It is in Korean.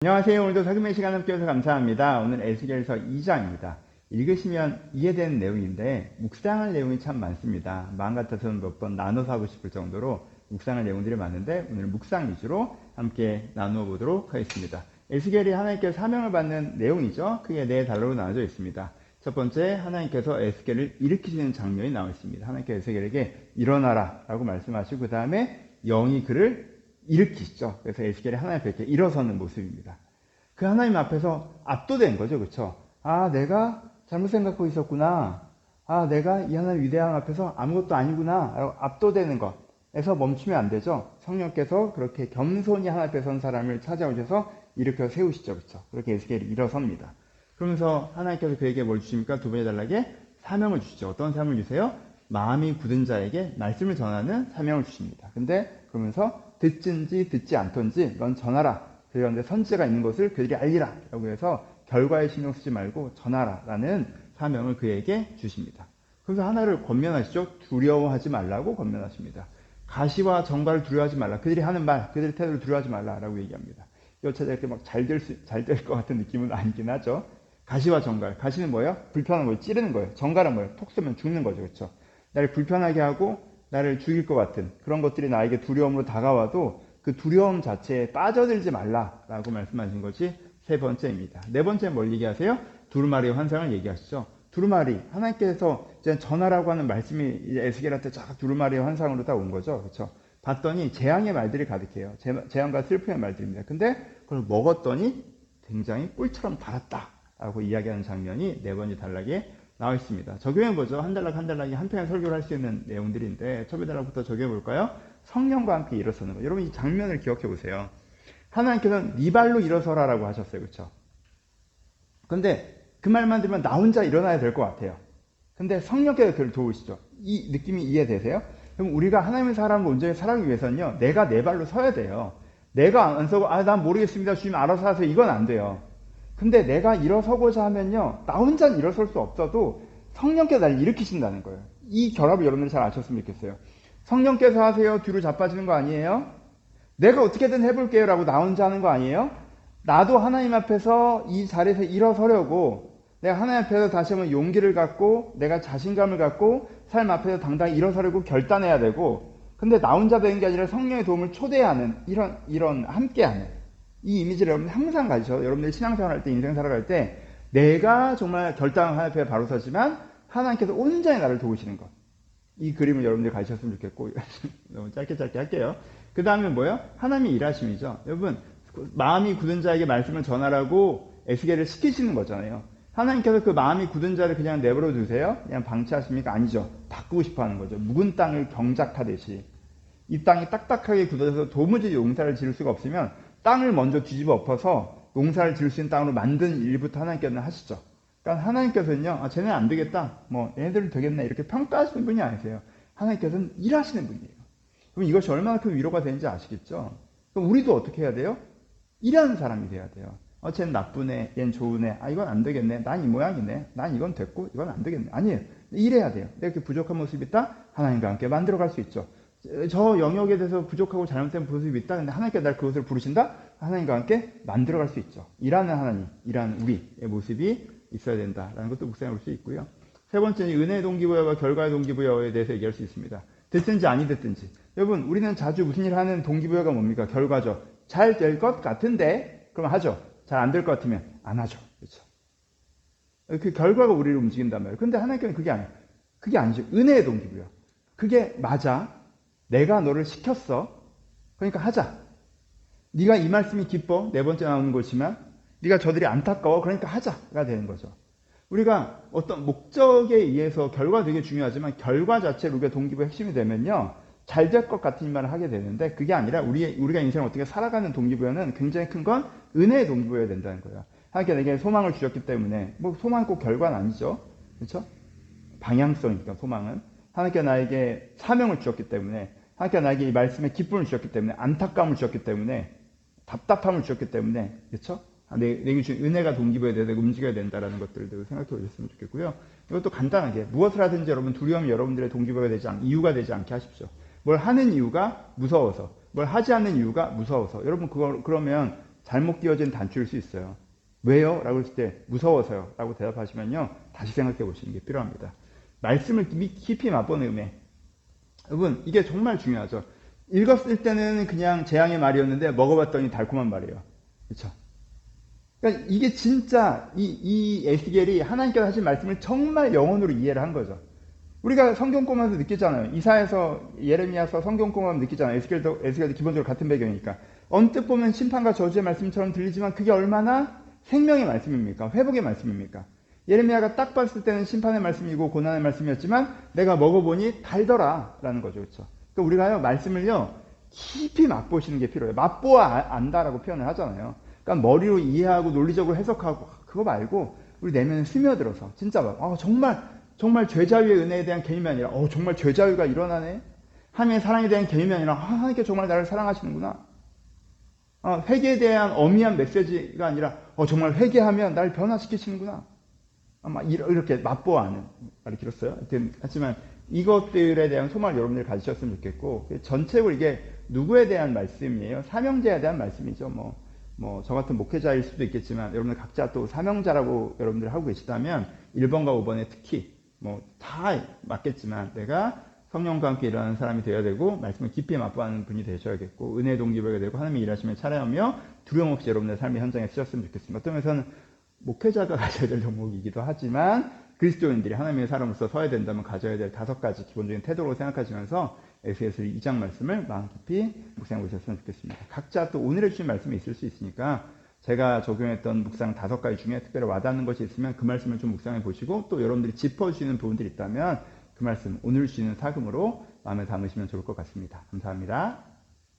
안녕하세요. 오늘도 살금의 시간 함께해서 감사합니다. 오늘 에스겔서 2장입니다. 읽으시면 이해되는 내용인데 묵상할 내용이 참 많습니다. 마음 같아서는 몇 번 나눠서 하고 싶을 정도로 묵상할 내용들이 많은데 오늘 묵상 위주로 함께 나누어 보도록 하겠습니다. 에스겔이 하나님께서 사명을 받는 내용이죠. 크게 네 단락으로 나눠져 있습니다. 첫 번째, 하나님께서 에스겔을 일으키시는 장면이 나와 있습니다. 하나님께서 에스겔에게 일어나라 라고 말씀하시고 그 다음에 영이 그를 일으키시죠. 그래서 에스겔이 하나님 앞에 일어서는 모습입니다. 그 하나님 앞에서 압도된 거죠. 그렇죠? 아, 내가 잘못 생각하고 있었구나. 아, 내가 이 하나님 위대한 앞에서 아무것도 아니구나. 라고 압도되는 것에서 멈추면 안 되죠. 성령께서 그렇게 겸손히 하나님 앞에 선 사람을 찾아오셔서 일으켜 세우시죠. 그렇죠? 그렇게 에스겔이 일어섭니다. 그러면서 하나님께서 그에게 뭘 주십니까? 두 번째 단락에 사명을 주시죠. 어떤 사명을 주세요? 마음이 굳은 자에게 말씀을 전하는 사명을 주십니다. 근데 그러면서 듣진지 듣지 않던지 넌 전하라. 그런데 선지자가 있는 것을 그들이 알리라. 라고 해서 결과에 신경 쓰지 말고 전하라. 라는 사명을 그에게 주십니다. 그래서 하나를 권면하시죠. 두려워하지 말라고 권면하십니다. 가시와 정갈을 두려워하지 말라. 그들이 하는 말, 그들의 태도를 두려워하지 말라. 라고 얘기합니다. 이거 찾아 이렇게 막 잘 될 것 같은 느낌은 아니긴 하죠. 가시와 정갈. 가시는 뭐예요? 불편한 거예요. 찌르는 거예요. 정갈은 뭐예요? 톡 쏘면 죽는 거죠. 그렇죠? 나를 불편하게 하고 나를 죽일 것 같은 그런 것들이 나에게 두려움으로 다가와도 그 두려움 자체에 빠져들지 말라라고 말씀하신 것이 세 번째입니다. 네 번째는 뭘 얘기하세요? 두루마리의 환상을 얘기하시죠. 두루마리, 하나님께서 이제 전하라고 하는 말씀이 에스겔한테 쫙 두루마리의 환상으로 딱 온 거죠. 그렇죠? 봤더니 재앙의 말들이 가득해요. 재앙과 슬픔의 말들입니다. 근데 그걸 먹었더니 굉장히 꿀처럼 달았다라고 이야기하는 장면이 네 번째 단락에 나와 있습니다. 적용해보죠. 한 단락 한 단락이 한 편의 설교를 할 수 있는 내용들인데 첫 번째 단락부터 적용해볼까요? 성령과 함께 일어서는 것. 여러분 이 장면을 기억해보세요. 하나님께서는 네 발로 일어서라라고 하셨어요. 그렇죠? 근데 그 말만 들으면 나 혼자 일어나야 될 것 같아요. 근데 성령께서 그를 도우시죠. 이 느낌이 이해되세요? 그럼 우리가 하나님의 사람을 온전히 살아가기 위해서는요. 내가 내 발로 서야 돼요. 내가 안 서고 난 모르겠습니다. 주님 알아서 하세요. 이건 안 돼요. 근데 내가 일어서고자 하면요. 나 혼자는 일어설 수 없어도 성령께서 나를 일으키신다는 거예요. 이 결합을 여러분들이 잘 아셨으면 좋겠어요. 성령께서 하세요. 뒤로 자빠지는 거 아니에요? 내가 어떻게든 해볼게요. 라고 나 혼자 하는 거 아니에요? 나도 하나님 앞에서 이 자리에서 일어서려고 내가 하나님 앞에서 다시 한번 용기를 갖고 내가 자신감을 갖고 삶 앞에서 당당히 일어서려고 결단해야 되고 근데 나 혼자 되는 게 아니라 성령의 도움을 초대하는 이런 함께하는 이 이미지를 여러분들 항상 가지셔. 여러분들 신앙생활 할 때, 인생 살아갈 때, 내가 정말 결단을 하나님 앞에 바로 서지만, 하나님께서 온전히 나를 도우시는 것. 이 그림을 여러분들 가지셨으면 좋겠고, 너무 짧게 할게요. 그 다음에 뭐예요? 하나님의 일하심이죠. 여러분, 마음이 굳은 자에게 말씀을 전하라고 에스겔을 시키시는 거잖아요. 하나님께서 그 마음이 굳은 자를 그냥 내버려 두세요? 그냥 방치하십니까? 아니죠. 바꾸고 싶어 하는 거죠. 묵은 땅을 경작하듯이. 이 땅이 딱딱하게 굳어져서 도무지 용사를 지을 수가 없으면, 땅을 먼저 뒤집어 엎어서 농사를 지을 수 있는 땅으로 만든 일부터 하나님께서는 하시죠. 그러니까 하나님께서는요, 쟤네 안 되겠다. 얘네들은 되겠네. 이렇게 평가하시는 분이 아니세요. 하나님께서는 일하시는 분이에요. 그럼 이것이 얼마나 큰 위로가 되는지 아시겠죠? 그럼 우리도 어떻게 해야 돼요? 일하는 사람이 돼야 돼요. 쟤는 나쁘네. 얜 좋으네. 이건 안 되겠네. 난 이 모양이네. 난 이건 됐고, 이건 안 되겠네. 아니에요. 일해야 돼요. 내가 이렇게 부족한 모습이 있다? 하나님과 함께 만들어갈 수 있죠. 저 영역에 대해서 부족하고 잘못된 모습이 있다. 근데 하나님께서 날 그것을 부르신다? 하나님과 함께 만들어갈 수 있죠. 일하는 하나님, 일하는 우리의 모습이 있어야 된다라는 것도 묵상해 볼 수 있고요. 세 번째는 은혜의 동기부여와 결과의 동기부여에 대해서 얘기할 수 있습니다. 됐든지 아니 됐든지. 여러분, 우리는 자주 무슨 일을 하는 동기부여가 뭡니까? 결과죠. 잘 될 것 같은데, 그럼 하죠. 잘 안 될 것 같으면 안 하죠. 그렇죠. 그 결과가 우리를 움직인단 말이에요. 근데 하나님께서는 그게 아니에요. 그게 아니죠. 은혜의 동기부여. 그게 맞아. 내가 너를 시켰어. 그러니까 하자. 네가 이 말씀이 기뻐. 네 번째 나오는 것이지만 네가 저들이 안타까워. 그러니까 하자가 되는 거죠. 우리가 어떤 목적에 의해서 결과 되게 중요하지만 결과 자체로 우리가 동기부의 핵심이 되면요. 잘 될 것 같은 말을 하게 되는데 그게 아니라 우리가 인생을 어떻게 살아가는 동기부여는 굉장히 큰 건 은혜의 동기부여야 된다는 거예요. 하나님께 내게 소망을 주셨기 때문에 소망은 꼭 결과는 아니죠. 그렇죠? 방향성이니까 소망은. 하나님께 나에게 사명을 주셨기 때문에 하나님께 나에게 이 말씀에 기쁨을 주셨기 때문에 안타까움을 주셨기 때문에 답답함을 주셨기 때문에 그렇죠? 내게 주신 은혜가 동기부여에 대해서 움직여야 된다는 것들도 생각해 보셨으면 좋겠고요. 이것도 간단하게 무엇을 하든지 여러분 두려움이 여러분들의 동기부여가 이유가 되지 않게 하십시오. 뭘 하는 이유가 무서워서 뭘 하지 않는 이유가 무서워서 여러분 그러면 잘못 끼워진 단추일 수 있어요. 왜요? 라고 했을 때 무서워서요 라고 대답하시면요, 다시 생각해 보시는 게 필요합니다. 말씀을 깊이 맛보는 은혜. 여러분, 이게 정말 중요하죠. 읽었을 때는 그냥 재앙의 말이었는데 먹어봤더니 달콤한 말이에요. 그렇죠? 그러니까 이게 진짜 이 에스겔이 하나님께서 하신 말씀을 정말 영혼으로 이해를 한 거죠. 우리가 성경 보면서 느끼잖아요. 이사야서, 예레미야서 성경 보면 느끼잖아요. 에스겔도 기본적으로 같은 배경이니까. 언뜻 보면 심판과 저주의 말씀처럼 들리지만 그게 얼마나 생명의 말씀입니까? 회복의 말씀입니까? 예레미야가 딱 봤을 때는 심판의 말씀이고 고난의 말씀이었지만 내가 먹어보니 달더라 라는 거죠. 그렇죠? 그러니까 우리가요, 말씀을요, 깊이 맛보시는 게 필요해요. 맛보아 안다라고 표현을 하잖아요. 그러니까 머리로 이해하고 논리적으로 해석하고 그거 말고 우리 내면에 스며들어서 진짜 정말 죄자유의 은혜에 대한 개념이 아니라 정말 죄자유가 일어나네. 하나님의 사랑에 대한 개념이 아니라 하나님께 정말 나를 사랑하시는구나. 회개에 대한 어미한 메시지가 아니라 정말 회개하면 나를 변화시키시는구나. 이렇게 맛보아하는 말이 길었어요. 하지만 이것들에 대한 소망을 여러분들이 가지셨으면 좋겠고, 전체적으로 이게 누구에 대한 말씀이에요? 사명자에 대한 말씀이죠. 저 같은 목회자일 수도 있겠지만 여러분들 각자 또 사명자라고 여러분들 하고 계시다면 1번과 5번에 특히 다 맞겠지만 내가 성령과 함께 일어나는 사람이 되어야 되고 말씀을 깊이 맛보아하는 분이 되셔야겠고 은혜의 동기부여가 되고 하나님이 일하시면 찬양하며 두려움 없이 여러분의 삶의 현장에 쓰셨으면 좋겠습니다. 어떤 면에서는 목회자가 가져야 될 종목이기도 하지만 그리스도인들이 하나님의 사람으로서 서야 된다면 가져야 될 5가지 기본적인 태도로 생각하시면서 에스겔서 2장 말씀을 마음 깊이 묵상해 보셨으면 좋겠습니다. 각자 또 오늘 해주신 말씀이 있을 수 있으니까 제가 적용했던 묵상 5가지 중에 특별히 와닿는 것이 있으면 그 말씀을 좀 묵상해 보시고 또 여러분들이 짚어주시는 부분들이 있다면 그 말씀 오늘 주시는 사금으로 마음에 담으시면 좋을 것 같습니다. 감사합니다.